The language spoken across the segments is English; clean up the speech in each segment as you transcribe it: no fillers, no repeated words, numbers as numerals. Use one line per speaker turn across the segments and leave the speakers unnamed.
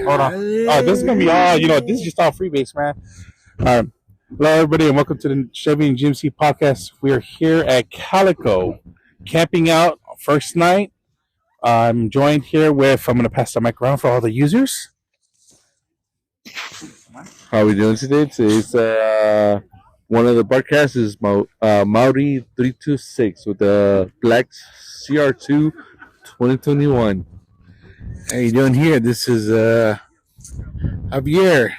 Hold on. This is gonna be all. This is just all freebase, man. Hello, everybody, and welcome to the Chevy and GMC podcast. We are here at Calico, camping out first night. I'm joined here with. I'm gonna pass the mic around for all the users.
How are we doing today? Today's one of the broadcasts is Maori 326 with the black CR2 2021.
How you doing here? This is Javier,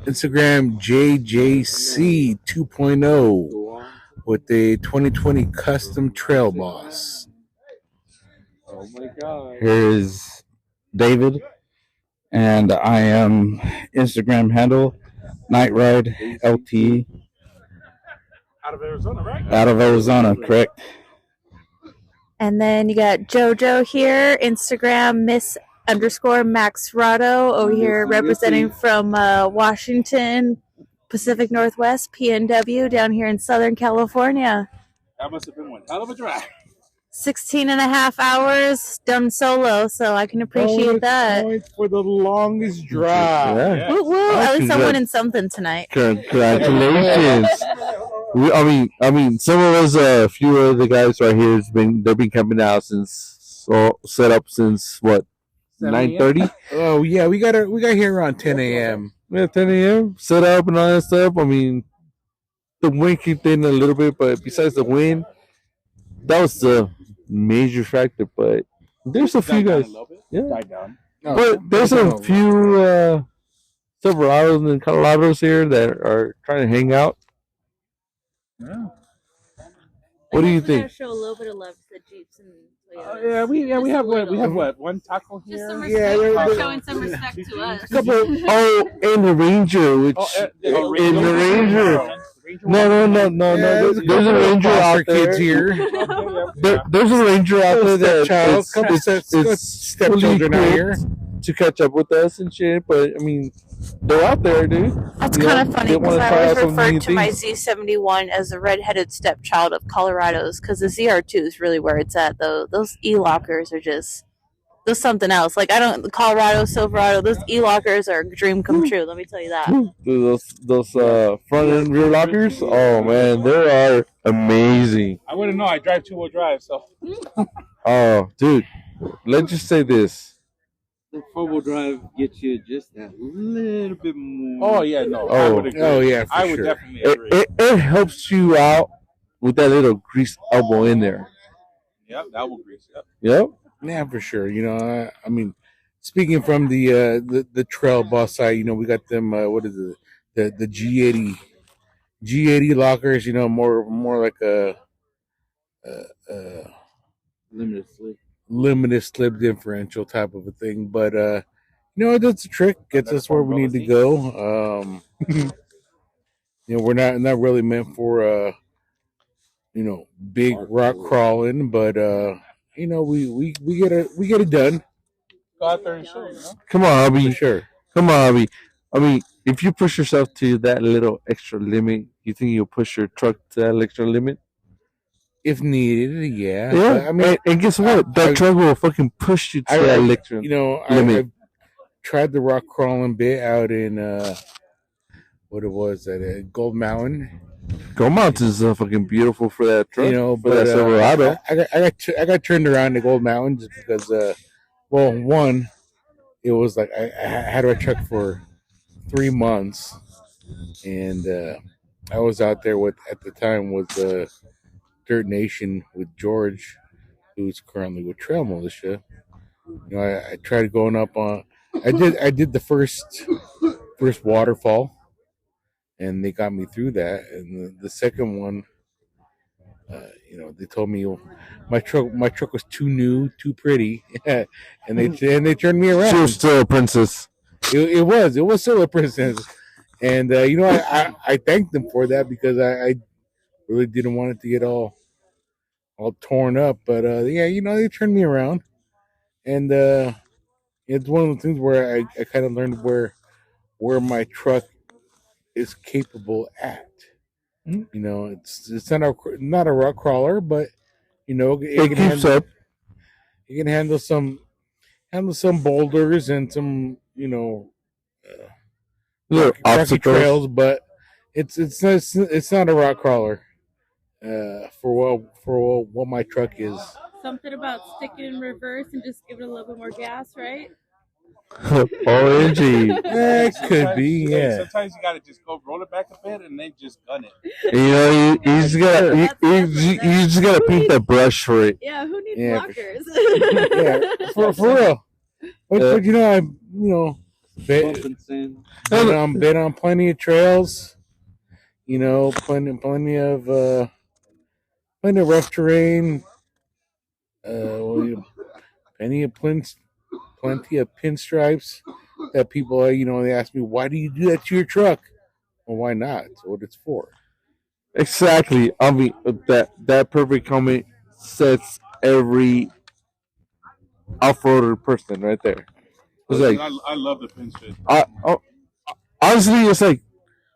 Instagram JJC 2.0 with the 2020 Custom Trail Boss.
Oh my God!
Here is David, and I am Instagram handle Night Ride LT.
Out of Arizona, right?
Out of Arizona, correct.
And then you got JoJo here, Instagram Miss_Max Rado over here representing from Washington, Pacific Northwest, PNW, down here in Southern California.
That must have been one hell of a drive.
16 and a half hours done solo, so I can appreciate that.
For the longest drive.
Yeah.
Woo woo! At least I'm winning something tonight.
Congratulations! I mean, some of us, a few of the guys right here, they've been camping out since set up since what 9:30.
Oh yeah, we got here around 10 a.m.
Yeah, 10 a.m. Set up and all that stuff. I mean, the wind kicked in a little bit, but besides the wind, that was the major factor. But there's a few guys. Yeah,
Died down.
but there's a few Silverados and Colorados here that are trying to hang out.
Yeah.
What do you think?
Show a little bit of love to the Jeeps and
We have what one taco here.
Just some
Yeah,
respect
they're-
for showing some respect to us.
A couple. And the Ranger, which in the Ranger. No. There's a Ranger out there.
Kids here.
There's a Ranger out there that
Stepchildren
fully
out here.
equipped to catch up with us and shit. But I mean, they're out there, dude.
That's
You
kind
know,
of funny
they
because
wanna
I
try
always
out some
referred
new
to my
things.
Z71 as the redheaded stepchild of Colorado's because the ZR2 is really where it's at, though. Those E-lockers are just, there's something else. Like, the Colorado, Silverado, those E-lockers are a dream come true, let me tell you that.
Dude, those front and rear lockers. Oh man, they are amazing.
I wouldn't know. I drive 2-wheel drive, so
Oh, dude, let's just say this.
The 4-wheel drive gets you just that little bit more.
Oh yeah, no. I would agree.
Oh yeah,
I would
sure.
definitely
It,
agree.
it helps you out with that little grease elbow in there.
Yep, that will grease. Yep.
Yep.
Yeah, for sure. I mean, speaking from the Trail Boss side, we got them. What is it? The G80 lockers. More like a limited slip differential type of a thing. But that's a trick. Gets us where we need to go. We're not really meant for big rock crawling, but we get it done.
Go out there and show.
Come on, Abby.
For sure.
Come on, Abby. I mean, if you push yourself to that little extra limit, you think you'll push your truck to that extra limit?
If needed, yeah.
Yeah.
But, I mean,
and guess what? That truck will fucking push you to that extra limit.
I've tried the rock crawling bit out in what it was at Gold Mountain.
Gold Mountain's fucking beautiful for that truck. For
But
that Silverado.
I got turned around to Gold Mountain just because, one, it was like I had my truck for 3 months, and I was out there at the time with Dirt Nation with George, who's currently with Trail Militia. I tried going up on. I did the first waterfall, and they got me through that. And the second one, they told me my truck was too new, too pretty, and they turned me around.
She was still a princess.
It was still a princess, and I thanked them for that because I really didn't want it to get all torn up. But they turned me around, and it's one of the things where I kind of learned where my truck is capable at. It's not a rock crawler, but it can
keeps
handle,
up.
it can handle handle some boulders and some
Little
rocky
obstacles.
trails, but it's not a rock crawler. For what my truck is.
Something about sticking in reverse and just give it a little bit more gas, right?
OMG.
It could be, yeah.
Sometimes you gotta just go roll it back a bit and then just gun it.
You know, you just gotta paint the brush for it.
Yeah, who needs
Yeah,
blockers?
For real. But been on plenty of trails. Plenty of rough terrain. Plenty of pinstripes that people, they ask me, why do you do that to your truck? Well, why not? That's what it's for.
Exactly. I mean, that perfect comment sets every off-roader person right there. It's like,
I love the pinstripe.
Honestly, it's like,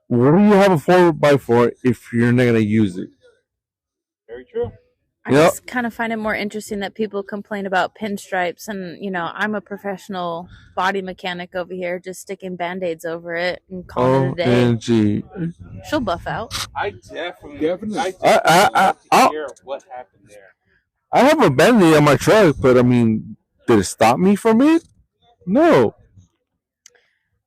what do you have a 4x4 if you're not gonna use it?
Very true.
I just kind of find it more interesting that people complain about pinstripes, and I'm a professional body mechanic over here, just sticking band-aids over it and calling it a day.
OMG.
She'll buff out.
I definitely
I
hear what happened there.
I have a Bentley on my truck, but I mean, did it stop me from it? No.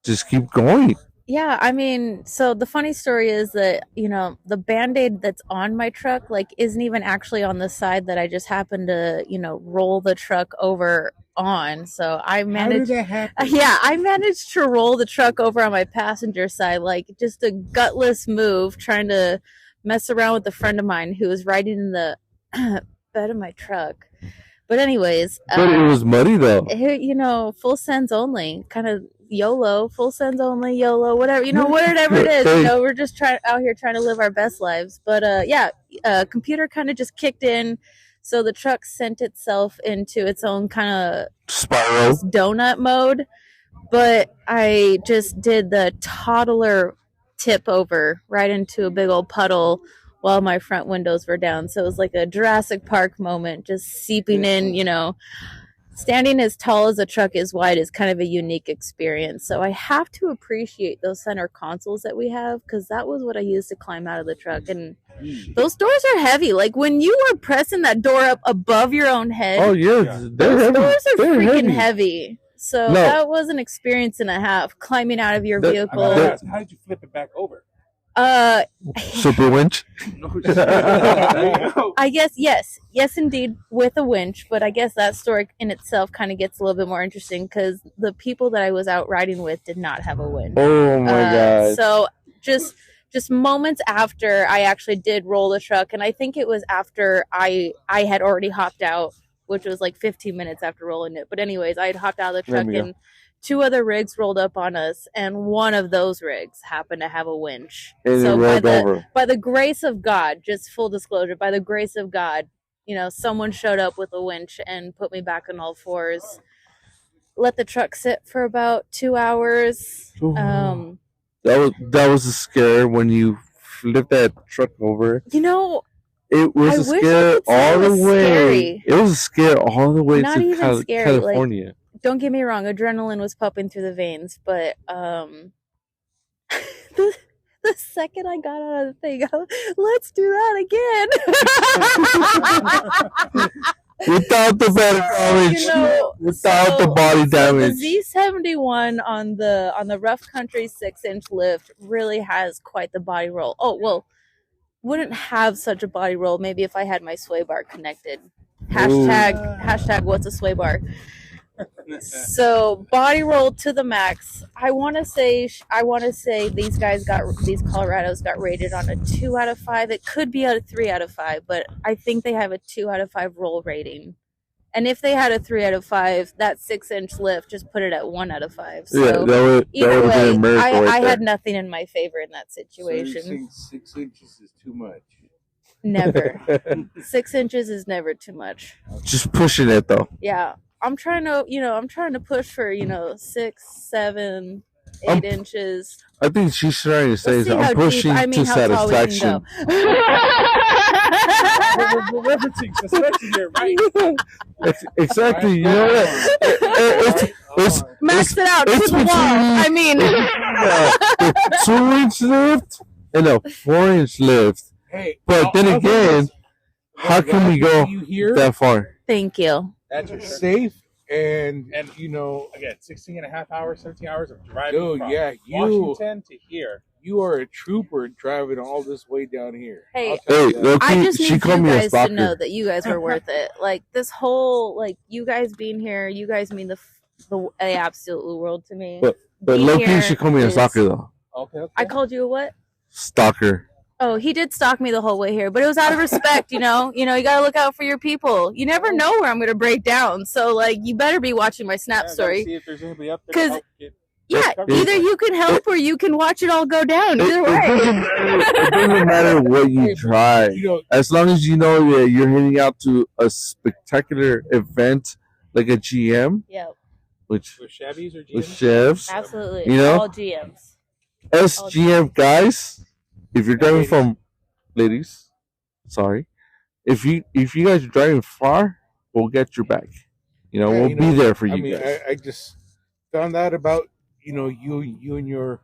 Just keep going.
Yeah, I mean, so the funny story is that, the Band-Aid that's on my truck, isn't even actually on the side that I just happened to, roll the truck over on. So I managed.
How did that happen?
Yeah, I managed to roll the truck over on my passenger side, just a gutless move, trying to mess around with a friend of mine who was riding in the bed of my truck. But anyways.
But it was muddy, though.
Full sends only, kind of YOLO, full sends only, YOLO, whatever, whatever it is. We're just out here trying to live our best lives. But computer kind of just kicked in. So the truck sent itself into its own kind of
spiral
donut mode. But I just did the toddler tip over right into a big old puddle while my front windows were down. So it was like a Jurassic Park moment, just seeping in, Standing as tall as a truck is wide is kind of a unique experience. So I have to appreciate those center consoles that we have, because that was what I used to climb out of the truck. And those doors are heavy. When you are pressing that door up above your own head.
Oh, yeah.
Those doors are freaking heavy. So that was an experience and a half, climbing out of your vehicle.
How did you flip it back over?
Super winch.
I guess yes, indeed, with a winch. But I guess that story in itself kind of gets a little bit more interesting, because the people that I was out riding with did not have a winch.
Oh my god!
So just moments after I actually did roll the truck, and I think it was after I had already hopped out, which was 15 minutes after rolling it. But anyways, I had hopped out of the truck and. 2 other rigs rolled up on us, and one of those rigs happened to have a winch.
And
so
over.
By the grace of God, just full disclosure, by the grace of God, someone showed up with a winch and put me back on all fours. Let the truck sit for about 2 hours.
That was a scare when you flipped that truck over. It was a scare all the way. Scary. It was a scare all the way
Not
to
even
California.
Don't get me wrong, adrenaline was pumping through the veins, but the second I got out of the thing, let's do that again.
Without the body damage, without the body damage.
The Z71 on the rough country 6-inch lift really has quite the body roll. Oh well, wouldn't have such a body roll maybe if I had my sway bar connected. Hashtag what's a sway bar. So body roll to the max. I want to say these Colorados got rated on a 2 out of 5. It could be a 3 out of 5, but I think they have a 2 out of 5 roll rating. And if they had a 3 out of 5, that 6-inch lift just put it at 1 out of 5. So
that would have been a miracle.
I had nothing in my favor in that situation.
So you think 6 inches is too much?
Never. 6 inches is never too much.
Just pushing it though.
Yeah. I'm trying to push for, 6, 7, 8 inches.
I think she's trying to say I'm pushing to satisfaction.
we're referencing suspension here, right?
Exactly. You know what? It's
Max it out to
it's
the wall. I mean,
the 2-inch lift and a 4-inch lift.
Hey,
But then again, how can we go
you hear
that far?
thank you.
that's
safe and
again 16 and a half hours, 17 hours of driving
dude,
from
yeah,
Washington to here.
you are a trooper driving all this way down here.
Hey,
Hey,
I just
she
need
called
you
me a
guys to
stalker.
know that you guys were worth it. Like this whole, like you guys being here, you guys mean the absolute world to me.
But
Being
Loki,
here
she called me a
is-
stalker though.
Okay.
I called you a what?
Stalker.
Oh, he did stalk me the whole way here, but it was out of respect, you know. You gotta look out for your people. You never know where I'm gonna break down, so like you better be watching my Snap story.
See if there's anybody up there.
'Cause- Yeah, either you can help or you can watch it all go down. Either way.
It doesn't matter what you try. As long as you know that you're heading out to a spectacular event like a GM,
Yeah,
which
with Chevys or
with
GMs?
chefs,
absolutely.
You know?
All GMs.
SGM guys, if you're driving from ladies, sorry. If you guys are driving far, we'll get your back. We'll be there for you guys.
I just found out about you and your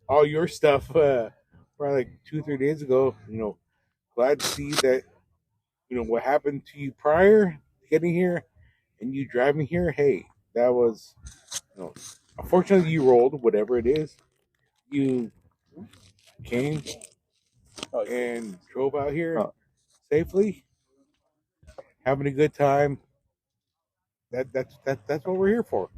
all your stuff probably like 2-3 days ago. Glad to see that what happened to you prior to getting here and you driving here. Hey, that was unfortunately you rolled whatever it is. You came and drove out here safely, having a good time. That's what we're here for.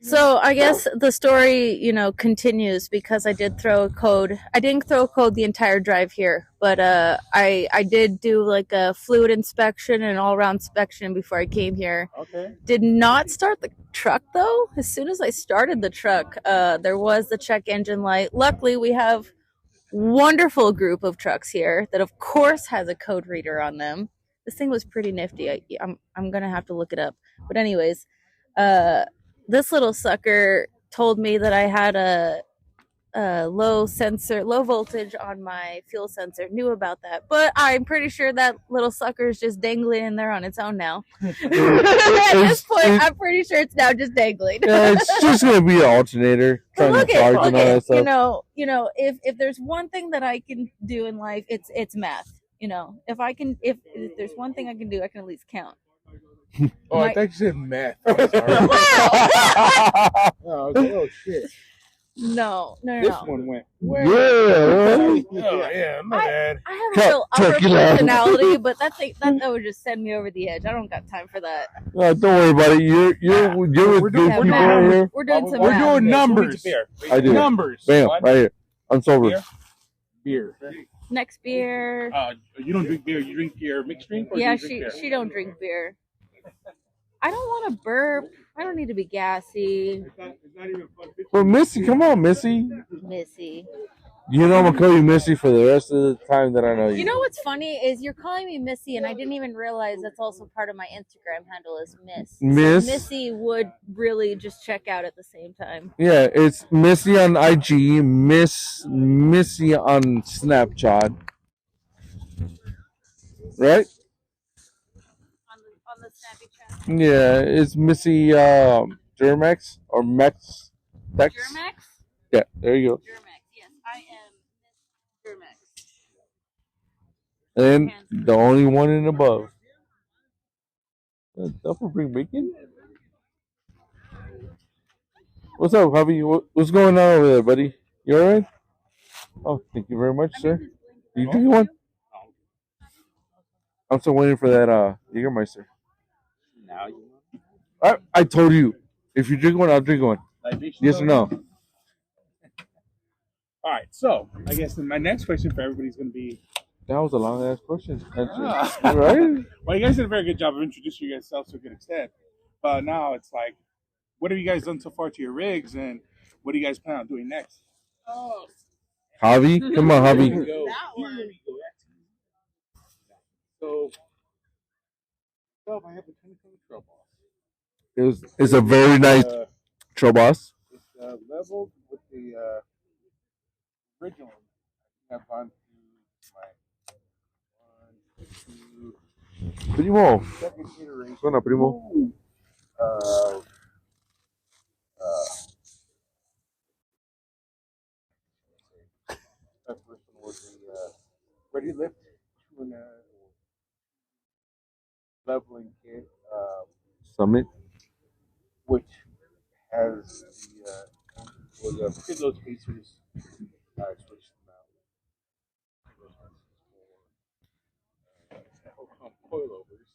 So I guess the story, continues because I did throw a code. I didn't throw a code the entire drive here, but I did do like a fluid inspection and all around inspection before I came here.
Okay.
Did not start the truck though. As soon as I started the truck, there was the check engine light. Luckily, we have wonderful group of trucks here that of course has a code reader on them. This thing was pretty nifty. I'm gonna have to look it up. But anyways, this little sucker told me that I had a low voltage on my fuel sensor. Knew about that, but I'm pretty sure that little sucker is just dangling in there on its own now. At this point, I'm pretty sure it's now just dangling.
Yeah, it's just gonna be an alternator trying to charge and all that stuff.
If there's one thing that I can do in life, it's math. If there's one thing I can do, I can at least count.
I thought you said math. Oh shit.
No.
This one went.
Yeah, my bad.
I have a real upper personality, but that would just send me over the edge. I don't got time for that.
Don't worry about it. You're with good people here.
We're doing some
We're
math.
doing numbers.
I do.
Numbers.
Bam, right here. I'm sober.
Beer.
Next beer.
You don't drink beer. You drink your mixed drink. Or
Yeah,
do you drink beer?
she don't drink beer. I don't want to burp. I don't need to be gassy.
It's not even fun.
Well, Missy, come on, Missy.
Missy.
You know I'm gonna call you Missy for the rest of the time that I know you.
You know what's funny is you're calling me Missy, and I didn't even realize that's also part of my Instagram handle is Miss.
Miss.
So Missy would really just check out at the same time.
Yeah, it's Missy on IG, Missy on Snapchat. Right?
On the Snappy chat.
Yeah, it's Missy Germax or Max Dex.
Germax?
Yeah, there you go.
Germax, yes. I am Miss Germax.
And the only one in above. Double bring bacon? What's up, Javi? What's going on over there, buddy? You alright? Oh, thank you very much, sir. Do you drink one? I'm still waiting for that Jägermeister.
Now you
I told you. If you drink one, I'll drink one. Yes or no?
All right, so I guess my next question for everybody is going to be.
That was a long ass question.
Ah.
Right?
Well, you guys did a very good job of introducing yourselves to a good extent. But now it's like, what have you guys done so far to your rigs, and what do you guys plan on doing next?
Javi? Come on, Javi.
Here we go. So I have a 2020 Trail Boss.
It's a very nice Trail Boss.
It's leveled with the original. I've gone through my 1,
Primo.
second iteration.
Suena, primo.
Uh, that first one was the ready lift tuna leveling kit,
Summit.
which has the was preload spacers. I switched them out. Coilovers,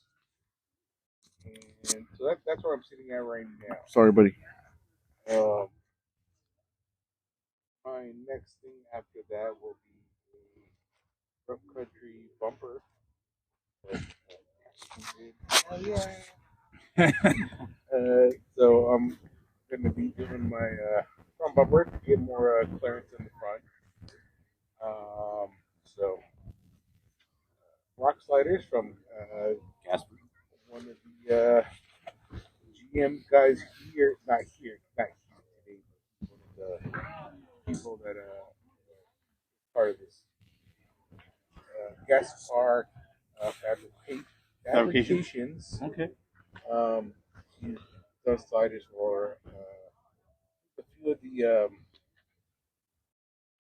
and so that's where I'm sitting at right now.
Sorry, buddy.
My next thing after that will be a rough country bumper. Oh yeah. So I'm gonna be doing my front bumper to get more clearance in the front. So rock sliders from one of the GM guys here, not here today, but one of the people that part of this gas car fabrications.
Okay.
He does sliders for a few of the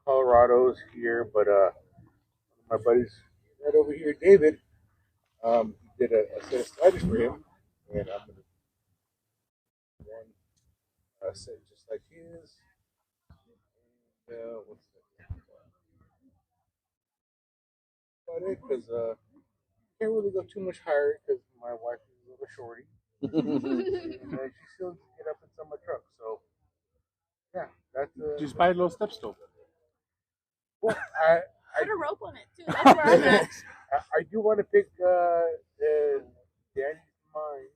Colorados here, but my buddies right over here, David, he did a set of sliders for him, and I'm gonna one set just like his. And what's that? About it, because can't really go too much higher because my wife is a little shorty, and she still needs to get up inside my truck. So yeah, that's
Just buy a little step stool.
well,
Put a rope on it too. That's where I'm at.
I do want to pick Danny's mind.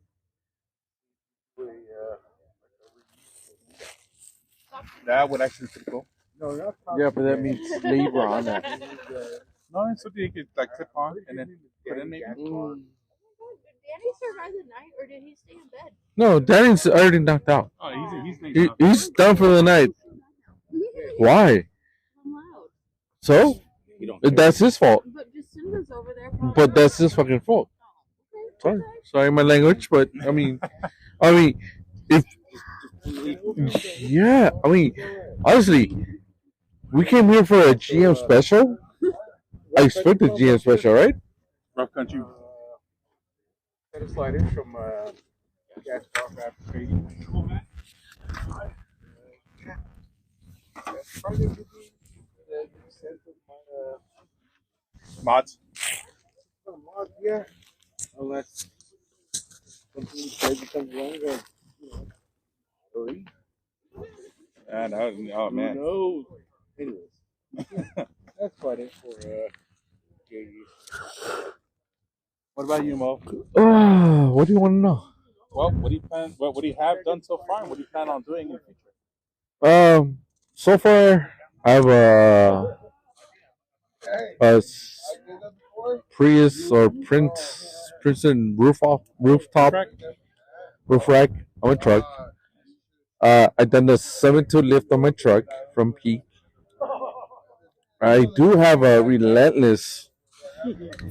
That would actually be pretty cool.
No, not
Yeah, but that means labor on that.
No, it's something you could like clip on and then put in maybe.
Did Danny survive the night or did he stay in bed?
No, Danny's already knocked out.
Oh,
He's done for the night. Why?
I'm loud.
So? That's his fault.
But Jacinda's over there.
But that's his fucking fault. Sorry, my language, but I mean, if yeah, I mean, honestly, we came here for a GM special. I expected GM special, right?
Rough country.
Set of sliders from gas car fabrication. That's probably the sense of my
Mods.
mod, yeah. Unless something becomes longer, you know, hurry.
Oh
Who
man.
knows? Anyways, that's about it for JD.
What about you, Mo?
What do you want to know?
Well, what do you plan? What do you have done so far? And what do you plan on doing in the future?
So far, I have a Prius or Princeton rooftop roof rack on my truck. I done the 7.2 lift on my truck from peak. I do have a relentless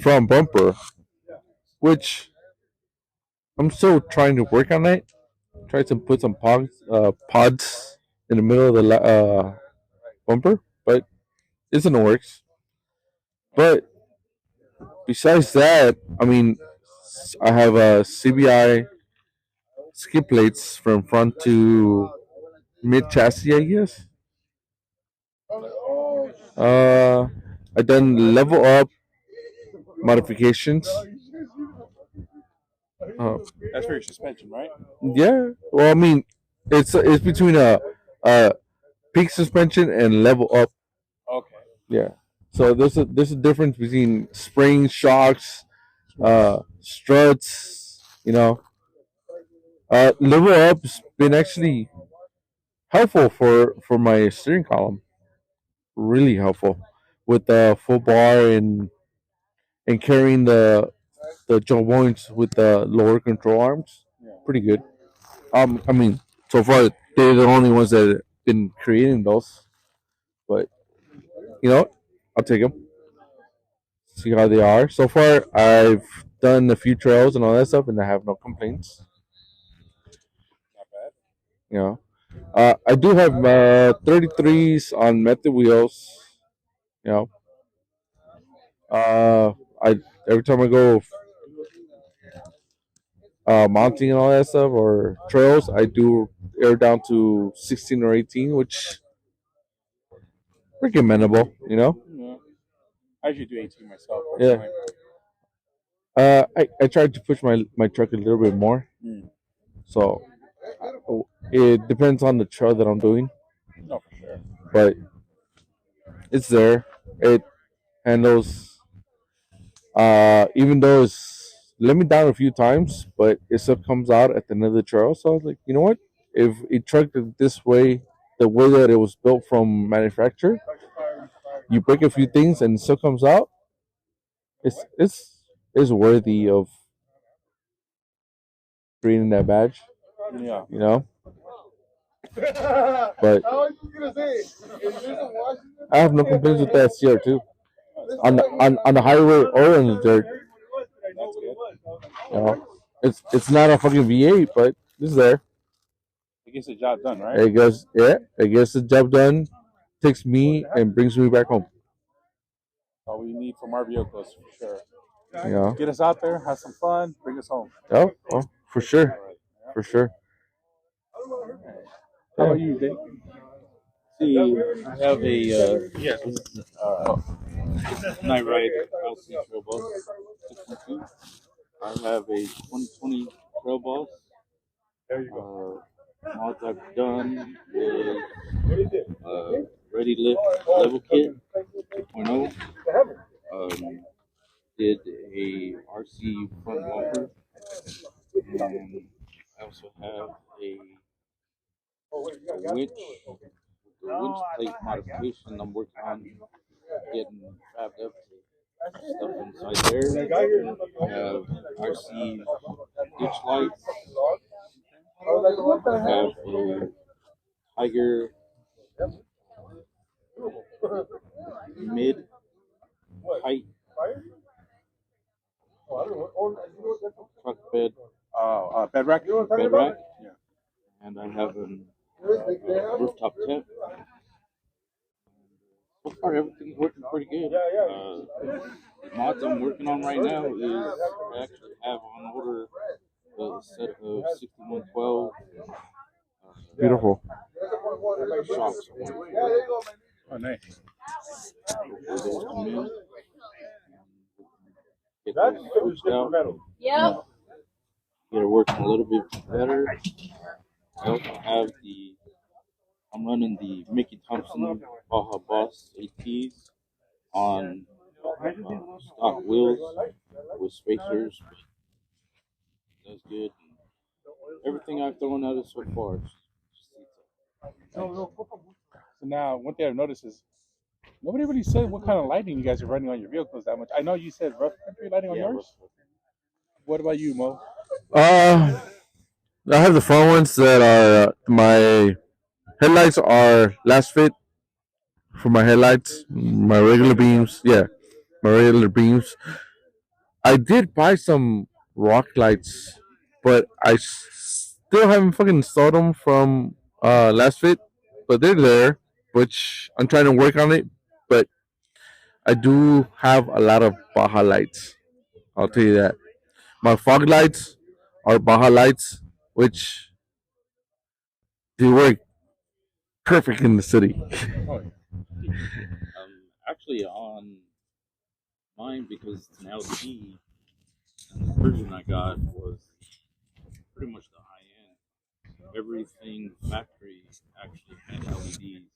front bumper, which I'm still trying to work on it. Try to put some pods in the middle of the bumper, but it's in the works. But besides that, I mean, I have a CBI skid plates from front to mid chassis, I guess. I done level up modifications.
That's for your suspension, right?
Yeah. Well, I mean, it's between a peak suspension and level up.
Okay.
Yeah. So there's a difference between springs, shocks, struts. You know, level up's been actually helpful for my steering column. Really helpful with the full bar and carrying the joints with the lower control arms. Pretty good. I mean, so far they're the only ones that have been creating those, but you know, I'll take them. See how they are. So far, I've done a few trails and all that stuff, and I have no complaints.
Not bad.
You know, I do have 33s on method wheels. You know, I every time I go mounting and all that stuff or trails, I do air down to 16 or 18, which recommendable. You know,
Yeah. I usually do 18 myself.
Yeah.
Personally.
I tried to push my truck a little bit more,
Mm.
so it depends on the trail that I'm doing,
No, for sure.
but it's there. It handles. Even though it's let me down a few times, but it still comes out at the end of the trail. So I was like, you know what? If it trucked it this way, the way that it was built from manufacturer, you break a few things and it still comes out. It's worthy of creating that badge.
Yeah.
You know. But I have no complaints with that CR2 on the highway or on the dirt.
That's good.
You know, it's not a fucking V8, but it's there.
It gets the job done, right?
It gets the job done, takes me and brings me back home.
All we need from our vehicles, for sure.
You know,
Get us out there, have some fun, bring us home.
oh, for sure, for sure.
How about you, Dave?
See, I have a night ride LC Trail Bus 612. I have a 2020 Trail Bus. Mods I've done is Ready Lift Level Kit 2.0. Did a RC front bumper. And I also have a winch, the winch plate modification. I'm working on getting wrapped up stuff inside there. I have RC ditch lights. I have a Tiger mid height truck bed
Bed rack?
bed rack,
Yeah.
and I have a rooftop tent. So far, everything's working pretty good. The mods I'm working on right now is I actually have on order a set of 6112
Beautiful.
shocks.
Oh, nice.
Hopefully those come in. Get those switched out.
Yep.
Get it working a little bit better. I also have I'm running the Mickey Thompson Baja Boss ATs on stock wheels with spacers. That's good. Everything I've thrown at it so far.
So now, one thing I've noticed is nobody really said what kind of lighting you guys are running on your vehicles that much. I know you said rough country lighting on yours. What about you, Mo?
I have the front ones that are my headlights are last fit for my headlights. My regular beams, yeah, my regular beams. I did buy some rock lights, but still haven't fucking installed them from last fit. But they're there, which I'm trying to work on it. But I do have a lot of Baja lights. I'll tell you that. My fog lights are Baja lights, which they work perfect in the city.
Actually on mine because it's an LED. And the version I got was pretty much the high end. Everything factory actually had LEDs.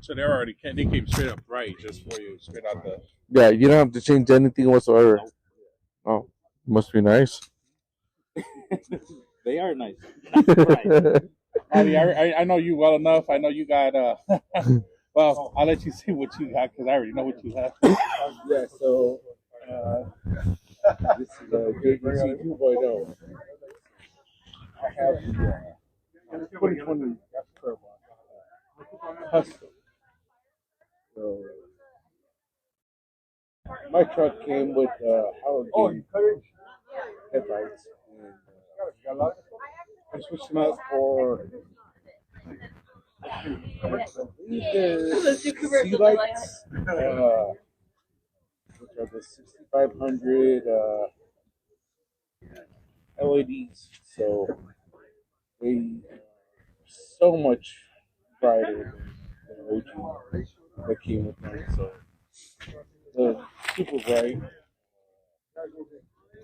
So they're already they came straight up bright just for you, straight out the.
Yeah, you don't have to change anything whatsoever. Oh, must be nice.
They are nice.
Bobby, I know you well enough. I know you got. Well, I'll let you say what you got because I already know what you have.
Yeah, so this is a GMC 2.0. I have the 2020 custom. So my truck came with halogen headlights, and I switched them out for the sea lights, which are the 6500 LEDs. So they so much brighter than OG that came with them. So the super bright.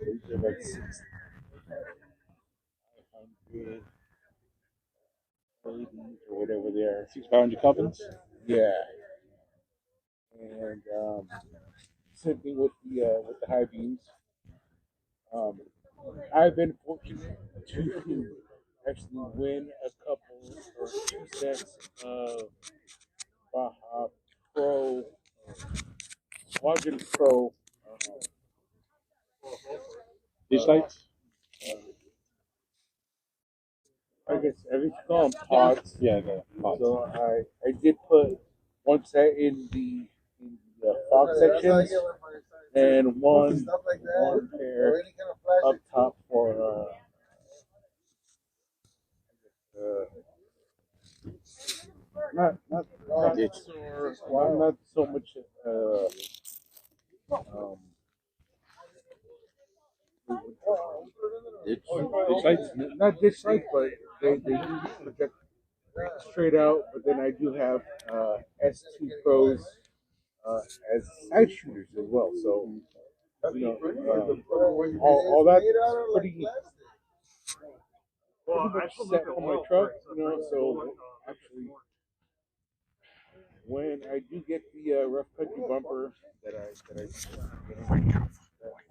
These are like 600 LEDs or whatever they are.
6500 Kelvins.
Yeah, and same thing with the high beams. I've been fortunate to actually win a couple or two sets of Baja Pro, Quadrant Pro
Dish lights.
I guess every call them pods.
Yeah, the pods.
So I did put one set in the fog sections and one pair up top for not
Ditch.
not so much um,
Dish lights.
not dish lights, but they do project straight out. But then I do have S2 Pros as side shooters as well. So you know, all that's pretty much set for my truck. You know, so actually, when I do get the rough country bumper that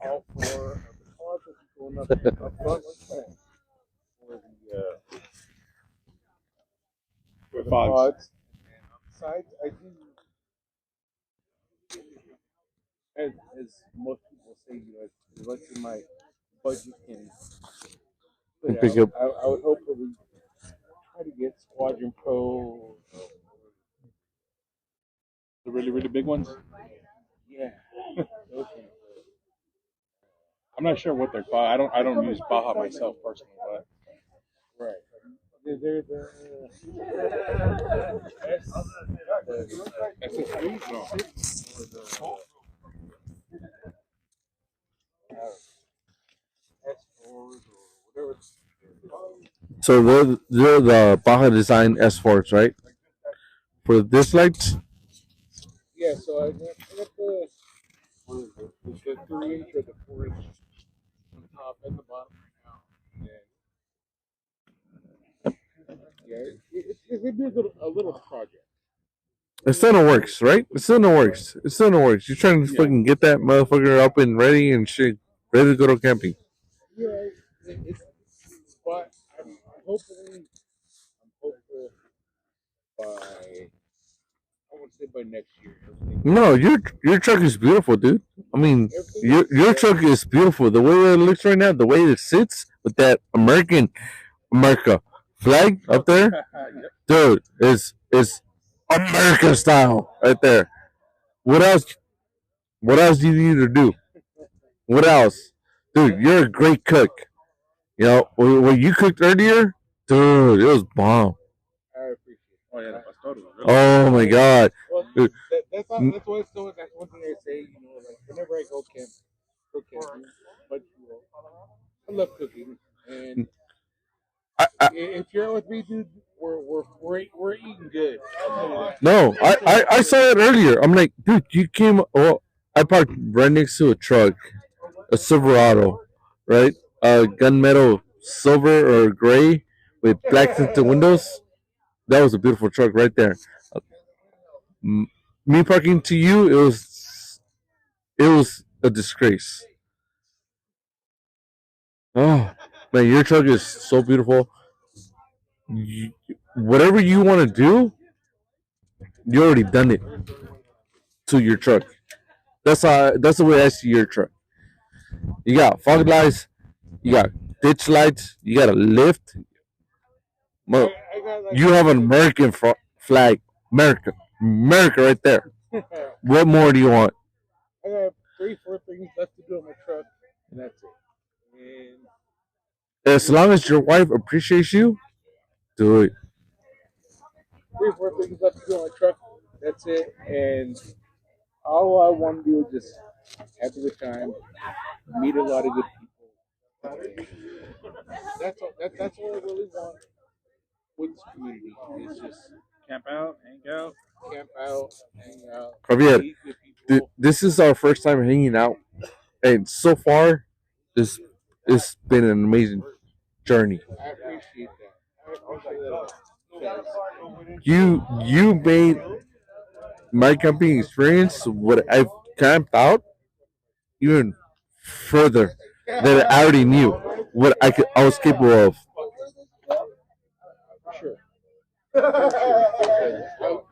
all four of the cars will be going up front for the
Fogs.
pods. And on the sides, I do, as most people say, you know, as much as my budget can put
Pick
out,
up.
I would hopefully try to get Squadron Pro.
The really, really big ones.
Yeah, those ones.
I'm not sure what they're called. I don't use Baja myself personally, but
Right. They're the
SS3? No.
S4s or whatever.
So they're the Baja Design S4s, right? For this lights?
Yeah, so I got the 3 inch or the 4 inch on top and the bottom right now. And yeah, it's gonna be a little project.
It still in the works, right? It's still in the works. It's still in the works. You're trying to fucking get that motherfucker up and ready and shit, ready to go to camping.
Yeah, it's but I'm hopeful by I want to say by next year.
No, your truck is beautiful, dude. I mean, your truck is beautiful. The way it looks right now, the way it sits with that America flag up there, dude, is American style right there. What else? What else do you need to do? What else, dude? You're a great cook. You know what you cooked earlier, dude. It was bomb.
I appreciate it.
Oh yeah, the pastor.
Oh my god,
Well,
dude.
that's one thing I say. You know, like whenever I go camping, but you know, I love cooking, and if you're with me, dude, we're eating good.
No, I saw it earlier. I'm like, dude, you came. Well, I parked right next to a truck, a Silverado, right? Gunmetal silver or gray with black tinted windows. That was a beautiful truck right there. Me parking to you, it was a disgrace. Oh man, your truck is so beautiful. You, whatever you want to do, you already done it to your truck. That's the way I see your truck. You got fog lights, you got ditch lights, you got a lift. Well,
I got like
you have an American flag, America right there. What more do you want?
I got 3, 4 things left to do on my truck, and that's it. And
As long as your wife appreciates you, do it.
3 or 4 things left to do on my truck. That's it. And all I want to do is just have a good time, meet a lot of good people. That's all. That's all I really want with this community. It's just camp out, hang out,
Javier,
meet good people.
this is our first time hanging out, and so far, this it's been an amazing journey.
I appreciate that. I appreciate that. Because
You made my camping experience what I've camped out even further than I already knew what I was capable of.
sure.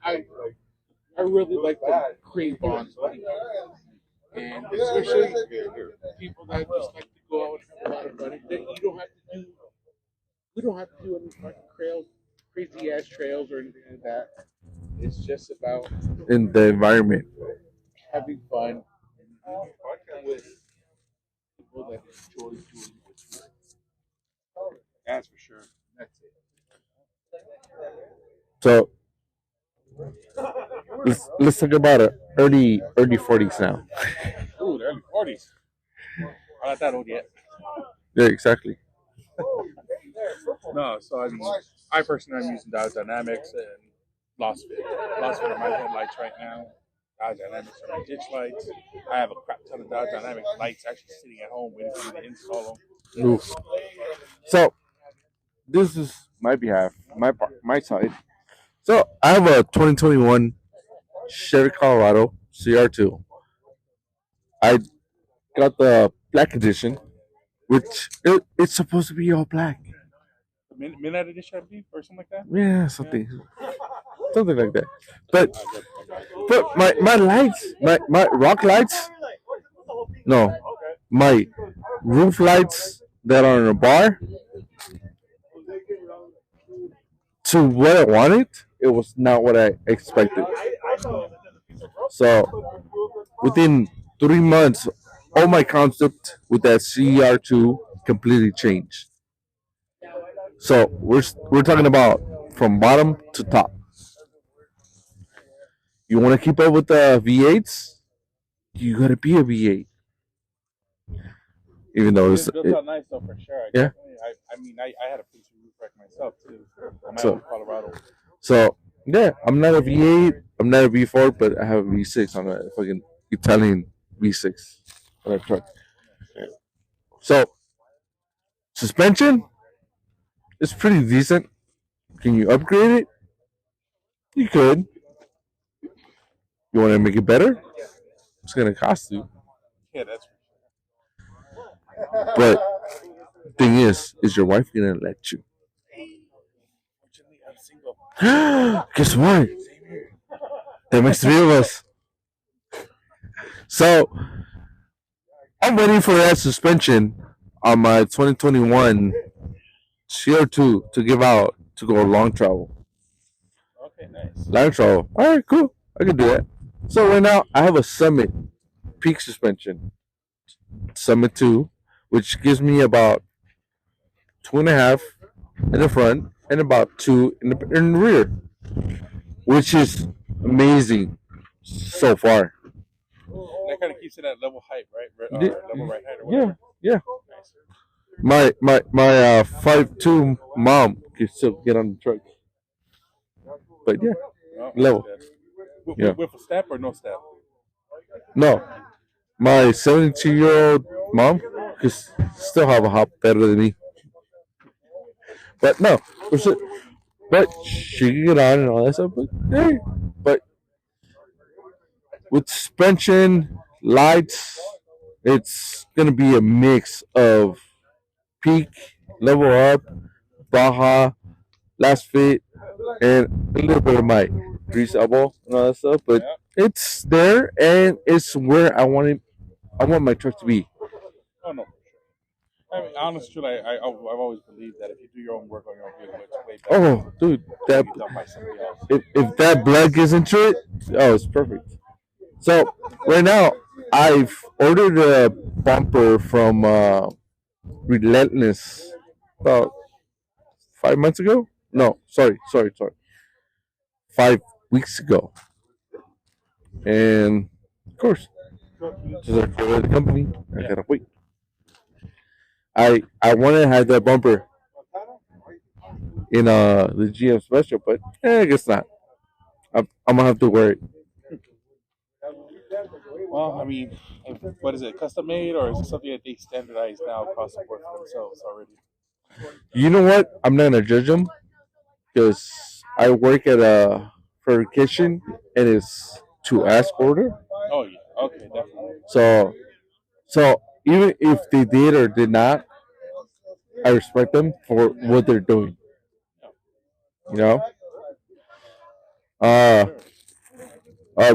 I really like to create bonds with people, and especially people that just like to go out and have a lot of fun. That you don't have to do. We don't have to do any fucking crazy ass trails or anything like that. It's just about
In the environment.
having fun with people that enjoy doing what you do. That's for sure. That's it.
So let's talk about it. Early 40s now.
Ooh, the early 40s. I'm not that old yet.
Yeah, exactly.
No, so I mean, I personally am using Dodge Dynamics and Lost Fit. Lost Fit are my headlights right now. Dodge Dynamics are my ditch lights. I have a crap ton of Dodge Dynamic lights actually sitting at home waiting for me to install them.
Oof. So this is my behalf, my side. So I have a 2021 Chevy Colorado CR2. I got the black edition, which it's supposed to be all black.
Midnight edition, I believe, or something like that.
Yeah, something like that. But my lights, my rock lights, no, my roof lights that are in a bar, to what I wanted, it was not what I expected. So within 3 months, all my concept with that CR2 completely changed. So we're talking about from bottom to top. You want to keep up with the V8s? You gotta be a V8. Even though
It's built out nice though, for sure.
Yeah.
I mean, I had a pretty roof wreck myself too on my
So-
own Colorado.
so yeah, I'm not a V8. I'm not a V4, but I have a V6 on a fucking Italian V6 on a truck. So suspension is pretty decent. Can you upgrade it? You could. You want to make it better? It's gonna cost you.
Yeah, that's
But thing is your wife gonna let you?
fortunately I'm single.
Guess what? That makes 3 of us. So I'm waiting for that suspension on my 2021 CR2 to give out to go long travel.
Okay, nice.
Long travel. All right, cool. I can do that. So right now I have a Summit peak suspension, Summit 2, which gives me about 2.5 in the front and about 2 in the rear, which is amazing so far.
That kind of keeps it at level height, right?
Yeah.
Level right height or
Yeah,
whatever.
yeah.
Nice.
My 5'2" mom can still get on the truck, but yeah,
Oh,
level.
that's good.
Yeah.
With a step or no step?
No, my 72-year-old mom can still have a hop better than me, but no, but she can get on and all that stuff. But hey, but with suspension, lights, it's gonna be a mix of peak, level up, Baja, last fit, and a little bit of my grease elbow and all that stuff. But it's there, and it's where I want it. I want my truck to be.
Oh no. I mean, honestly, I've always believed that if you do your own work on your own vehicle, it's way better
Oh, dude, that
than done by somebody else.
if that blood gets into it, oh, it's perfect. So right now, I've ordered a bumper from Relentless about 5 months ago. No, sorry. 5 weeks ago. And of course, just like every other company, I gotta wait. I wanted to have that bumper in the GM Special, but I guess not. I'm gonna have to wear it.
Well, I mean, what is it? Custom made, or is it something that they standardize now across the board for themselves already?
You know what? I'm not gonna judge them because I work at a fabrication and it's to ask order.
Oh yeah. Okay, definitely.
So even if they did or did not, I respect them for what they're doing. You know, uh,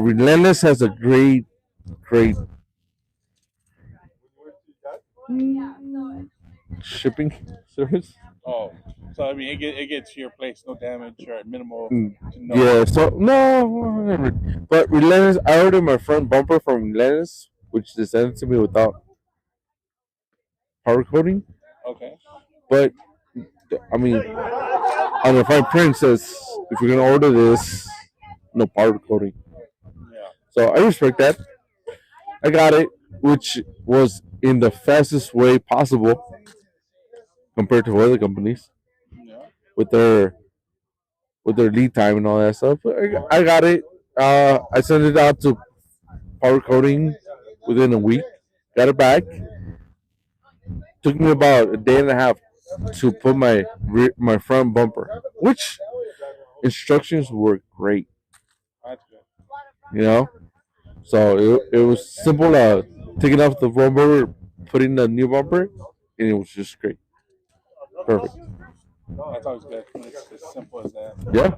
Relentless has a great shipping service.
Oh, so I mean, it gets to your place, no damage or minimal to no.
Yeah, so no, whatever. But Relentless, I ordered my front bumper from Relentless, which they sent it to me without powder coating.
Okay.
But I mean, on the fine print says if you're gonna order this, no powder coating.
Yeah.
So I respect that. I got it, which was in the fastest way possible compared to other companies
Yeah.
with their lead time and all that stuff. But I got it. I sent it out to powder coating within a week. Got it back. Took me about a day and a half to put my front bumper, which instructions were great.
That's good.
You know, so it was simple. Taking off the front bumper, putting the new bumper, and it was just great. Perfect.
That's always good. It's as simple as that.
Yeah.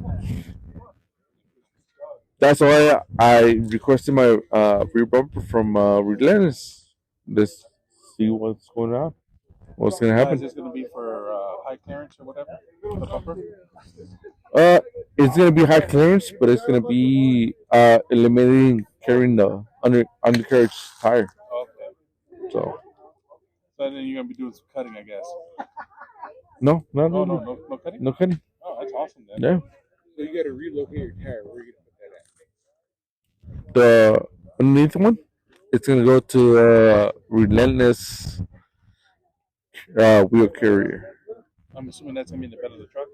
That's why I requested my rear bumper from Relentless. Let's see what's going on. What's gonna
Is
happen?
this going to be for high clearance or whatever? The bumper?
Uh, it's gonna be high clearance, but it's gonna be eliminating carrying the undercarriage tire.
Okay.
So
So then you're going to be doing some cutting, I guess.
no,
Oh, no cutting?
no kidding.
Oh, that's awesome then.
Yeah,
So you got to relocate your tire. Where are you gonna put that at?
the underneath one, it's gonna go to Relentless wheel carrier.
I'm assuming that's going to be in the bed of the truck.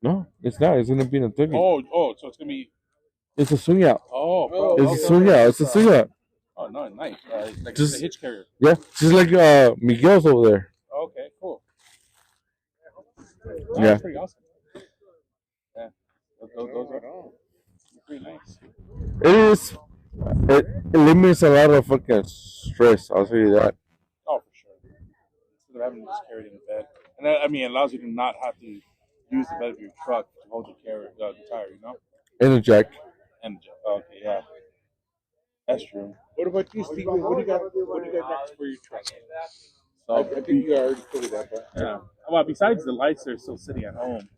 No, it's not. It's gonna be in a ticket.
Oh, so it's going to be.
It's a swing out.
Oh,
It's a swing out. It's a swing out.
Oh, no, nice. Like
Just-
the hitch carrier.
Yeah, just like Miguel's over there.
Okay, cool. Oh,
Yeah.
That's pretty awesome. Yeah. Those are pretty nice.
It is. It eliminates a lot of fucking stress. I'll tell you that.
Oh, for sure. Instead of having to just carry it in the bed. And I mean, it allows you to not have to use the bed of your truck to hold your the tire, you know?
And a jack.
Okay, yeah. That's true.
What about you, Steven? What do you got? What do you got next for your truck? I
So,
think you already covered that, but
yeah. Well, besides the lights, they're still sitting at home,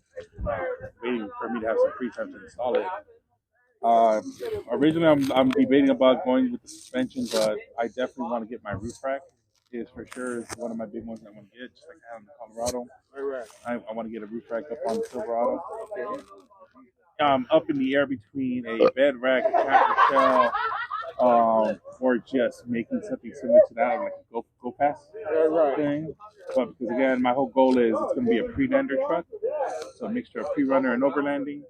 waiting for me to have some free time to install it. Originally, I'm debating about going with the suspension, but I definitely want to get my roof rack. Is for sure one of my big ones I want to get, just like I have in the Colorado. I want to get a roof rack up on the Silverado. Up in the air between a bed rack, a camper shell, or just making something similar to that, like a go pass thing. But because again, my whole goal is it's going to be a pre-lander truck, so a mixture of pre-runner and overlanding,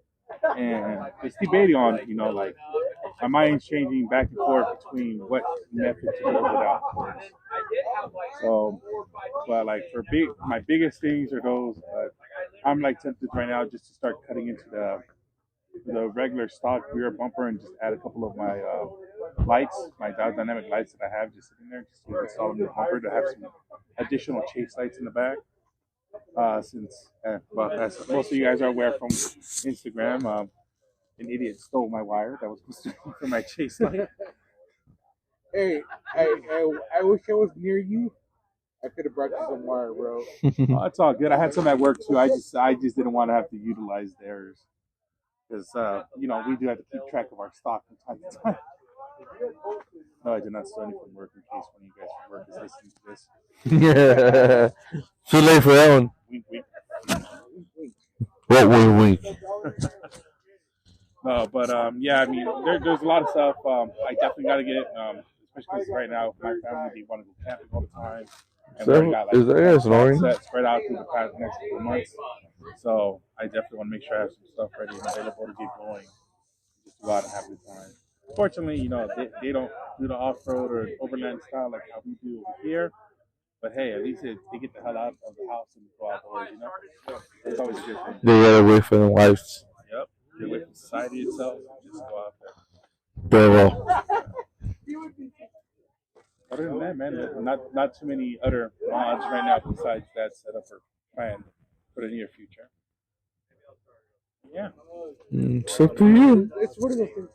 and just debating on, like my mind's changing back and forth between what method to go without. So, but like my biggest things are those. I'm like tempted right now just to start cutting into the regular stock rear bumper and just add a couple of my lights, my dynamic lights that I have just sitting there, just to install in the bumper to have some additional chase lights in the back. Since, well, as most of you guys are aware from Instagram, an idiot stole my wire that was supposed to be for my chase light.
hey, I wish I was near you. I could have brought you some wire, bro.
Oh, it's all good. I had some at work too. I just didn't want to have to utilize theirs because we do have to keep track of our stock from time to time. No, I did not steal any from work in case one of you guys from work is listening to this.
Yeah. Too late for that one.
Wink, wink.
What wink, wink?
No, but yeah, I mean, there's a lot of stuff. I definitely got to get, especially because right now my family they want to go camping all the time, and we already got
Is that snoring?
set spread out through the past next couple of months. So I definitely want to make sure I have some stuff ready and available to get going, just go out and have a good time. Fortunately, they don't do the off road or overland style like how we do over here. But hey, at least they get the hell out of the house and go outdoors. It's always a good thing.
They gotta wait for the wives.
Yep. Get away from society itself. Just go out there.
Very well.
Other than that, man, not too many other mods right now besides that set up or planned for the near future. Yeah.
It's up to you.
It's one of those things.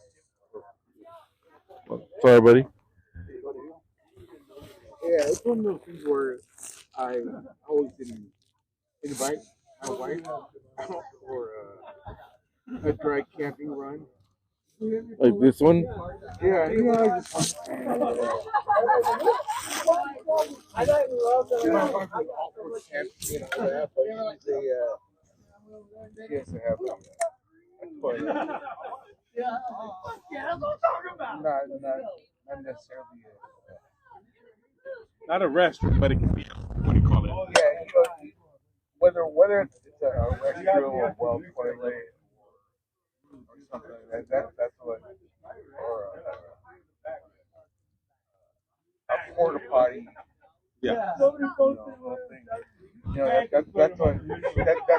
Sorry, buddy.
Yeah, it's one of those things where I always didn't invite my wife out for a dry camping run.
Like this one?
Yeah, I just my wife was all for camping and all that, but she has to have a toilet. Not necessarily.
Not a restroom, but it can be. What do you call it?
Yeah, whether it's a restroom or well toilet or something like that. That's what, or a porta potty.
Yeah.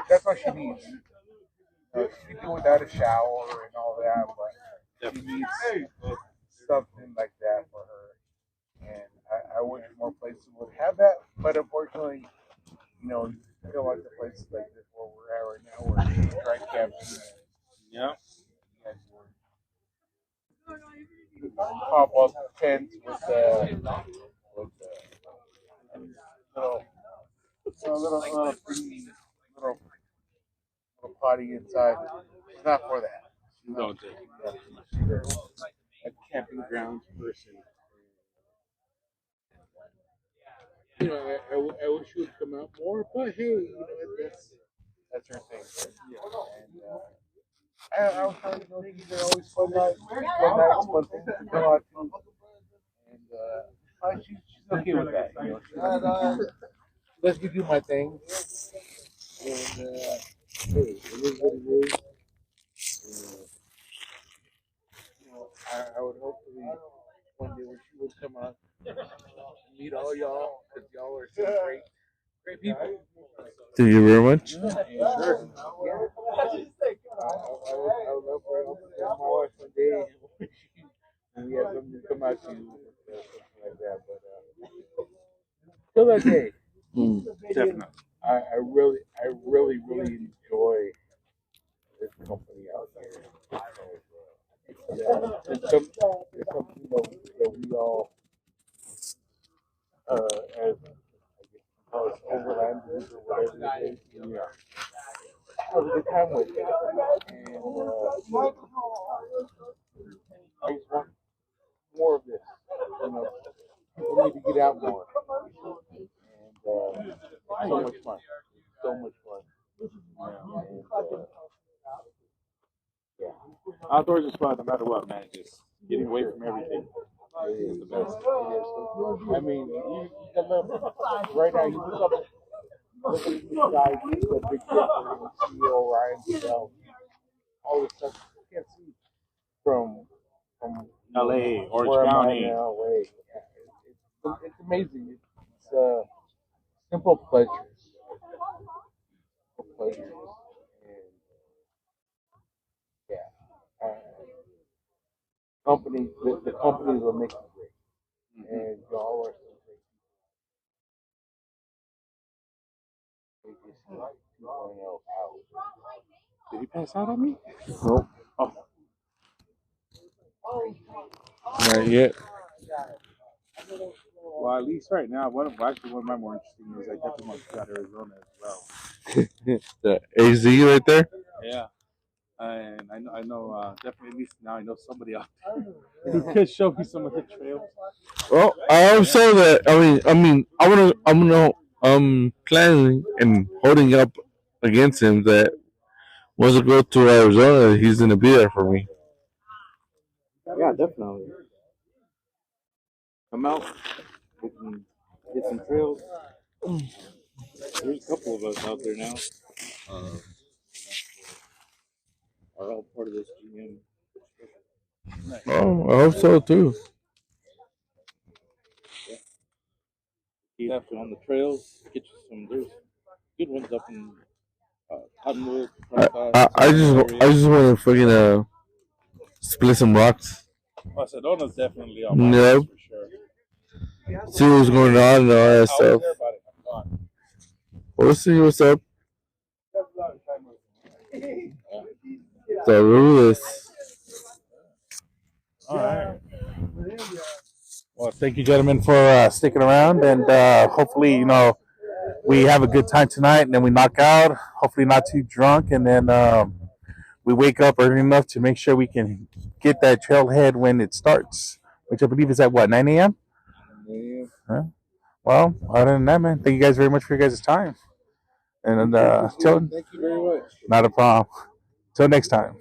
That's what she needs. She can do without a shower and all that, but she needs something like that for her. And I wish more places would have that, but unfortunately, I feel like the places like this where we're at right now, where it's dry camping.
Yeah.
Pop up tents with little potty inside. It's not for that.
No,
She's a camping grounds person. I wish she would come out more, but hey, that's her thing. And I was trying to go to these are always fun nights, fun things to go out to. And she's okay with that. Let me do my thing. And hey, it is what it is. I would hopefully one day when she would come out meet all y'all because y'all are so great people.
Thank you very much.
Sure. Yeah. I would love for my wife one day and we have something to come out to something like that. But till that day,
definitely.
I really enjoy this company out here. It's something that we all, as overlanders or whatever it is, we have a good time with it. And I just want more of this. People need to get out more. And so much fun. So much fun.
Outdoors is fun no matter what, man. Just getting away from everything is the best.
I mean, right now you look up the sky, you see the big difference, you see Orion's belt, all this stuff you can't see from
LA, Orange
where
County.
I'm at in LA. Yeah, it's amazing. It's simple pleasures. Simple pleasures. And yeah. The companies will make it great. And y'all are so great people.
Did he pass out on me?
Nope.
Oh.
Not yet.
Well, at least right now, one of my more interesting is I definitely want to go to Arizona as well.
The AZ right there?
Yeah. And I know definitely at least now I know somebody out there who could show me some of the trails.
Well, I also that. I mean, I want to planning and holding up against him that once I go to Arizona, he's gonna be there for me.
Yeah, definitely. Come out. We can get some trails. There's a couple of us out there now. Are all part of this GM.
Oh, I hope so too.
Keep on the trails. Get you some. There's good ones up in Cottonwood,
I just want to fucking split some rocks.
Barcelona's definitely on my list
Yep.
for sure.
See what's going on and all that
I
stuff.
was there about it. I'm gone.
We'll see what's up. So look at this.
All right. Well, thank you, gentlemen, for sticking around, and hopefully, we have a good time tonight, and then we knock out. Hopefully, not too drunk, and then we wake up early enough to make sure we can get that trailhead when it starts, which I believe is at what 9 a.m. Huh? Well, other than that, man, thank you guys very much for your guys' time, and
Thank you very much.
not a problem. Till next time.